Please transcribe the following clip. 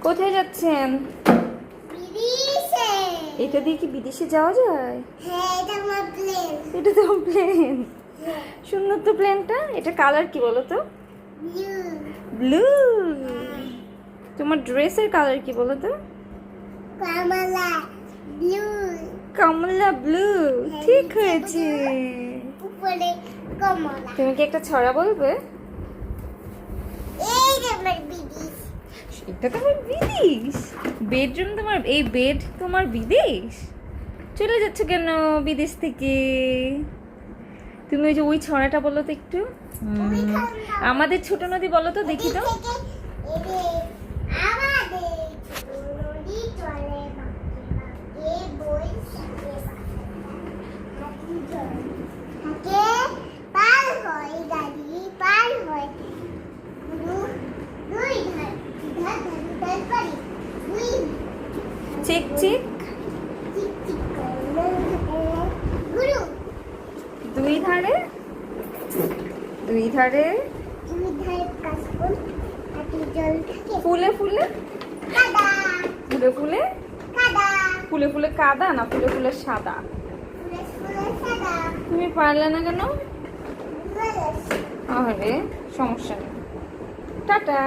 কোথায় যাচ্ছেন? বিদেশে। এটা দিয়ে কি বিদেশে যাওয়া যায়? হ্যাঁ, এটা আমার প্লেন। এটা তো প্লেন। সুন্দর তো প্লেনটা। এটা কালার কি বলো তো? ব্লু। ব্লু। তোমার ড্রেসের কালার কি বলো তো? কমলা ব্লু। কমলা ব্লু। ঠিক হয়েছে। উপরে কমলা। তুমি কি একটা ছড়া বলবে? এই যে আমার বিদেশ। এটা তোমার বিদেশ? বেডরুম তোমার, এই বেড তোমার বিদেশ? চলে যাচ্ছে কেন বিদেশ থেকে? তুমি ওই যে ওই ছড়াটা বলো তো একটু। আমাদের ছোট নদী বলো তো দেখি তো। আমাদের নদী চলে বাঁকে বই থাকে পার হয় গাড়ি পার হয় দুই ধার ধার ধার পারি দুই চেক চেক। চিক চিক করে গুরু দুই ধারে দুই ধারে দুই ধারে কাশফুল হাতি জল থাকে ফুলে ফুলে কাদা ফুলে ফুলে কাদা ফুলে ফুলে কাদা না ফুলে ফুলে সাদা। ফুলে ফুলে সাদা তুমি পারলে না কেন? ফুলে আরে সমস্যা নেই। টাটা।